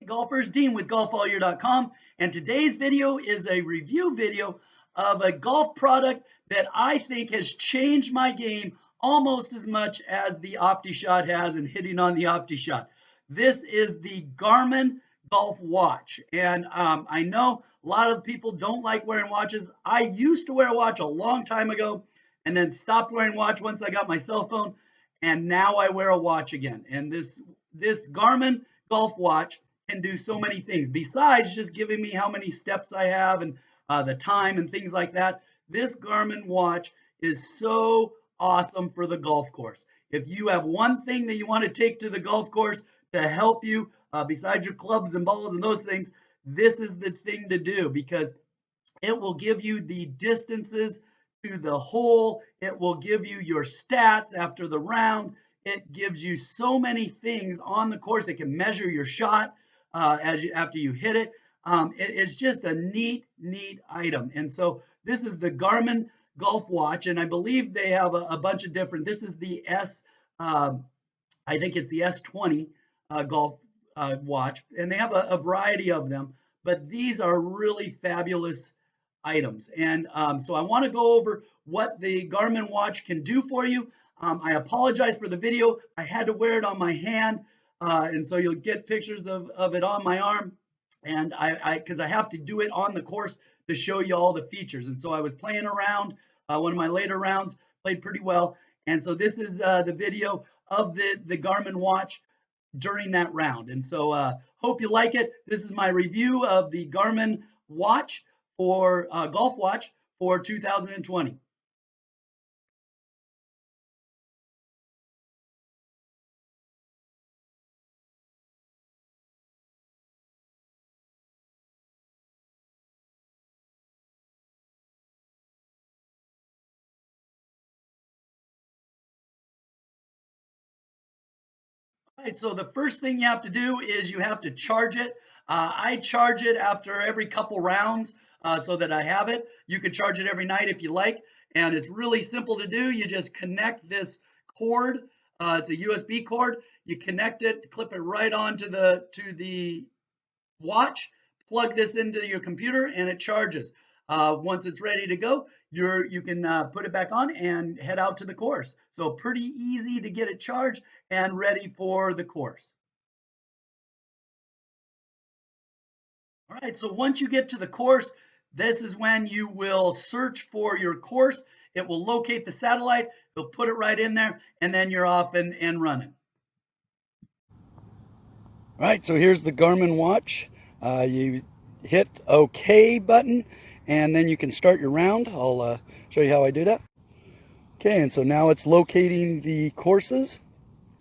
Golfers, Dean with golfallyear.com, and today's video is a review video of a golf product that I think has changed my game almost as much as the OptiShot has in hitting on the OptiShot. This is the Garmin Golf Watch, and I know a lot of people don't like wearing watches. I used to wear a watch a long time ago and then stopped wearing watch once I got my cell phone, and now I wear a watch again. And this Garmin Golf Watch can do so many things besides just giving me how many steps I have and the time and things like that. This Garmin watch is so awesome for the golf course. If you have one thing that you want to take to the golf course to help you, besides your clubs and balls and those things, this is the thing to do because it will give you the distances to the hole. It will give you your stats after the round. It gives you so many things on the course. It can measure your shot after you hit it. It's just a neat item. And so this is the Garmin Golf Watch, and I believe they have a bunch of different. This is the I think it's the S20 Golf Watch, and they have a variety of them. But these are really fabulous items. And so I want to go over what the Garmin watch can do for you. I apologize for the video. I had to wear it on my hand. And so you'll get pictures of it on my arm. And because I have to do it on the course to show you all the features. And so I was playing around one of my later rounds, played pretty well. And so this is the video of the Garmin watch during that round. And so hope you like it. This is my review of the Garmin watch for Golf Watch for 2020. All right, so the first thing you have to do is you have to charge it. I charge it after every couple rounds so that I have it. You can charge it every night if you like, and it's really simple to do. You just connect this cord. It's a USB cord. You connect it, clip it right onto the watch, plug this into your computer, and it charges. Once it's ready to go, you can put it back on and head out to the course. So pretty easy to get it charged and ready for the course. All right, so once you get to the course, this is when you will search for your course. It will locate the satellite, it'll put it right in there, and then you're off and running. All right, so here's the Garmin watch. You hit OK button, and then you can start your round. I'll show you how I do that. Okay, and so now it's locating the courses.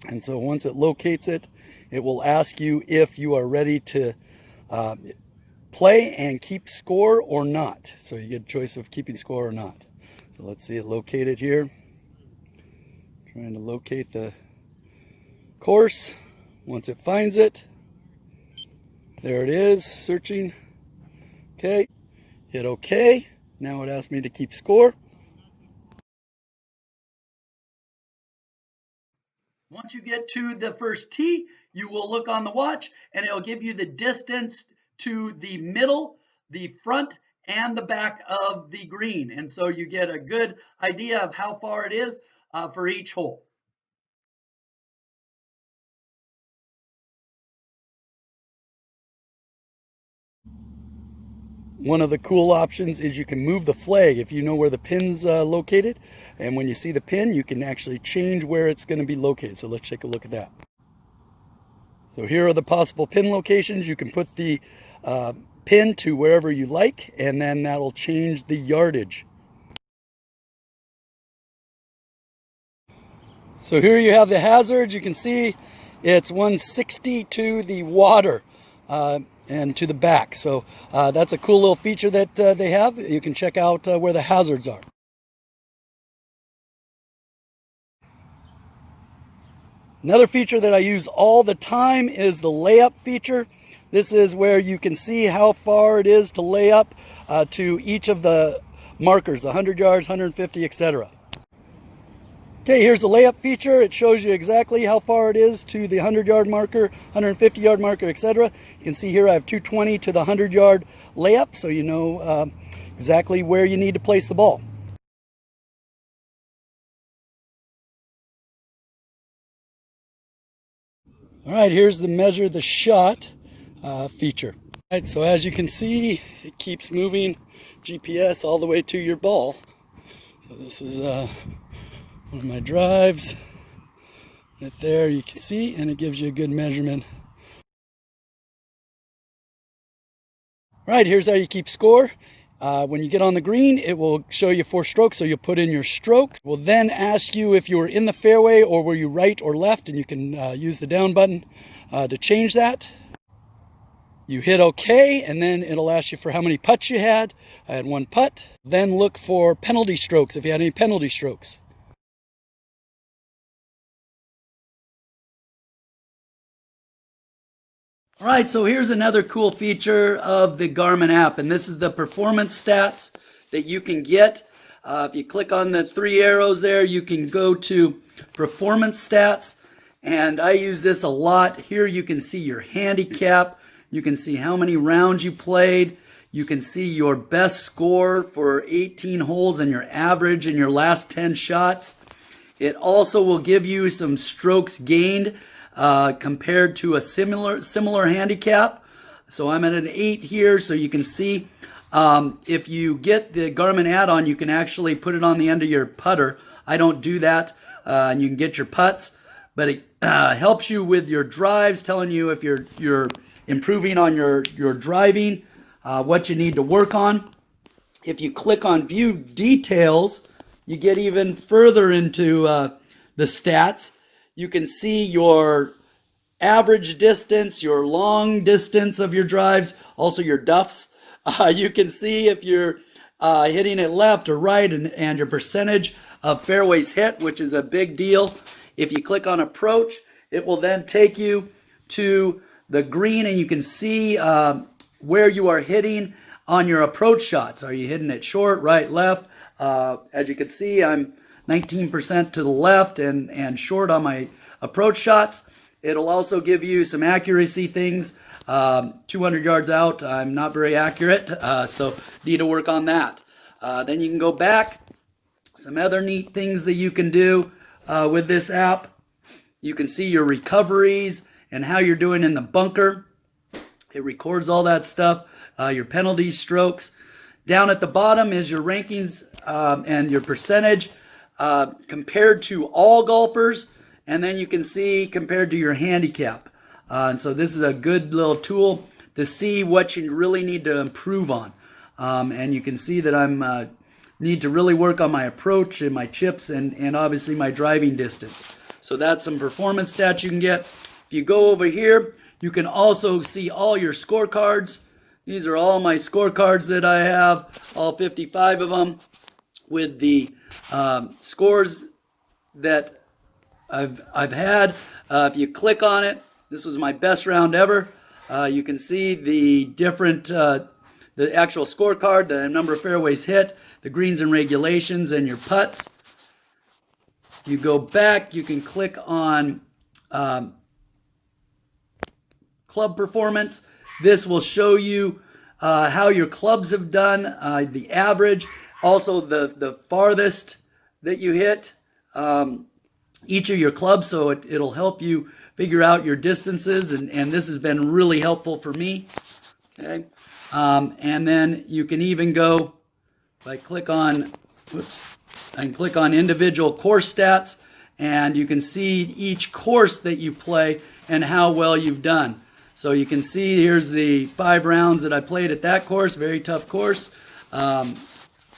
And so once it locates it, it will ask you if you are ready to play and keep score or not. So you get a choice of keeping score or not. So let's see it located here. Trying to locate the course. Once it finds it, there it is, searching. Okay, hit OK. Now it asks me to keep score. Once you get to the first tee, you will look on the watch and it'll give you the distance to the middle, the front, and the back of the green. And so you get a good idea of how far it is for each hole. One of the cool options is you can move the flag if you know where the pin's located. And when you see the pin, you can actually change where it's going to be located. So let's take a look at that. So here are the possible pin locations. You can put the pin to wherever you like, and then that'll change the yardage. So here you have the hazards. You can see it's 160 to the water. And to the back. So that's a cool little feature that they have. You can check out where the hazards are. Another feature that I use all the time is the layup feature. This is where you can see how far it is to lay up to each of the markers, 100 yards, 150, etc. Okay, here's the layup feature. It shows you exactly how far it is to the 100-yard marker, 150-yard marker, etc. You can see here I have 220 to the 100-yard layup, so you know exactly where you need to place the ball. All right, here's the measure the shot feature. All right, so as you can see, it keeps moving GPS all the way to your ball. So this is one of my drives. Right there you can see, and it gives you a good measurement. All right, here's how you keep score. When you get on the green, it will show you 4 strokes, so you'll put in your strokes. It will then ask you if you were in the fairway or were you right or left, and you can use the down button to change that. You hit OK, and then it'll ask you for how many putts you had. I had 1 putt. Then look for penalty strokes, if you had any penalty strokes. All right, so here's another cool feature of the Garmin app, and this is the performance stats that you can get. If you click on the 3 arrows there, you can go to performance stats, and I use this a lot. Here you can see your handicap, you can see how many rounds you played, you can see your best score for 18 holes and your average in your last 10 shots. It also will give you some strokes gained compared to a similar handicap. So I'm at an 8 here, so you can see if you get the Garmin add-on, you can actually put it on the end of your putter. I don't do that, and you can get your putts, but it helps you with your drives, telling you if you're improving on your driving, what you need to work on. If you click on View Details, you get even further into the stats. You can see your average distance, your long distance of your drives, also your duffs. You can see if you're hitting it left or right, and your percentage of fairways hit, which is a big deal. If you click on Approach, it will then take you to the green, and you can see where you are hitting on your approach shots. Are you hitting it short, right, left? As you can see, I'm 19% to the left and short on my approach shots. It'll also give you some accuracy things. 200 yards out, I'm not very accurate, so need to work on that. Then you can go back. Some other neat things that you can do with this app. You can see your recoveries and how you're doing in the bunker. It records all that stuff, your penalty strokes. Down at the bottom is your rankings and your percentage compared to all golfers, and then you can see compared to your handicap. And so this is a good little tool to see what you really need to improve on. And you can see that I'm need to really work on my approach and my chips and obviously my driving distance. So that's some performance stats you can get. If you go over here, you can also see all your scorecards. These are all my scorecards that I have, all 55 of them, with the scores that I've had. If you click on it, this was my best round ever. You can see the different, the actual scorecard, the number of fairways hit, the greens and regulations, and your putts. You go back, you can click on club performance. This will show you how your clubs have done, the average, also the farthest that you hit each of your clubs, so it'll help you figure out your distances, and this has been really helpful for me. Okay, and then you can even go, if I click on, I can click on individual course stats, and you can see each course that you play and how well you've done. So you can see here's the 5 rounds that I played at that course, very tough course.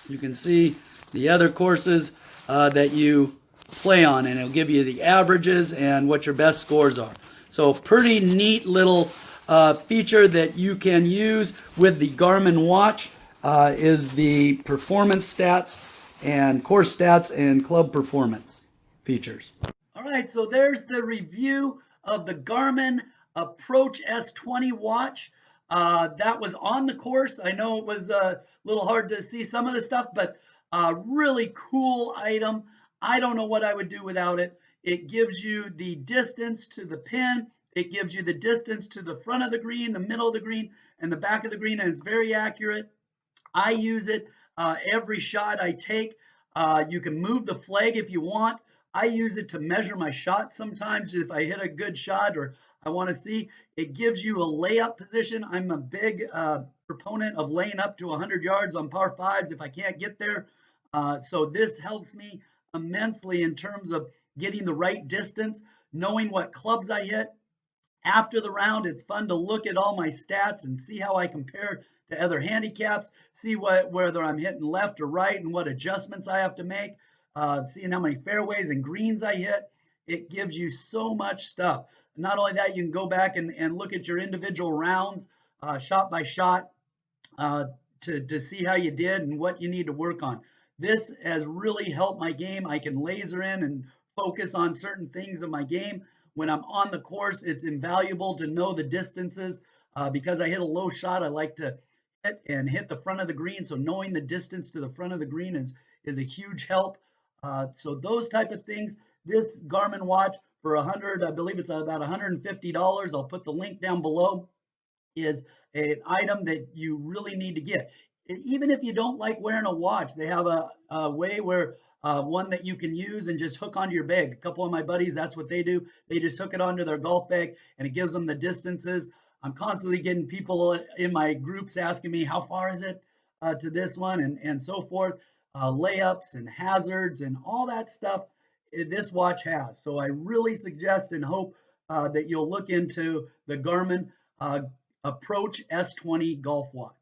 You can see the other courses that you play on, and it'll give you the averages and what your best scores are. So pretty neat little feature that you can use with the Garmin watch is the performance stats and course stats and club performance features. All right, so there's the review of the Garmin Approach S20 watch. That was on the course. I know it was a little hard to see some of the stuff, but really cool item. I don't know what I would do without it. It gives you the distance to the pin. It gives you the distance to the front of the green, the middle of the green, and the back of the green, and it's very accurate. I use it every shot I take. You can move the flag if you want. I use it to measure my shot sometimes if I hit a good shot or I want to see. It gives you a layup position. I'm a big proponent of laying up to 100 yards on par fives if I can't get there. So this helps me immensely in terms of getting the right distance, knowing what clubs I hit, after the round. It's fun to look at all my stats and see how I compare to other handicaps, see whether I'm hitting left or right and what adjustments I have to make, seeing how many fairways and greens I hit. It gives you so much stuff. Not only that, you can go back and look at your individual rounds, shot by shot, uh, to see how you did and what you need to work on. This has really helped my game. I can laser in and focus on certain things of my game. When I'm on the course, it's invaluable to know the distances. Because I hit a low shot, I like to hit the front of the green. So knowing the distance to the front of the green is a huge help. So those type of things. This Garmin watch for 100, I believe it's about $150. I'll put the link down below, is an item that you really need to get. Even if you don't like wearing a watch, they have a way where one that you can use and just hook onto your bag. A couple of my buddies, that's what they do. They just hook it onto their golf bag and it gives them the distances. I'm constantly getting people in my groups asking me, how far is it to this one, and so forth. Layups and hazards and all that stuff this watch has. So I really suggest and hope that you'll look into the Garmin Approach S20 Golf Watch.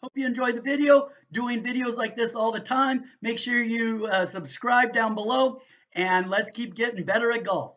Hope you enjoyed the video. Doing videos like this all the time. Make sure you subscribe down below, and let's keep getting better at golf.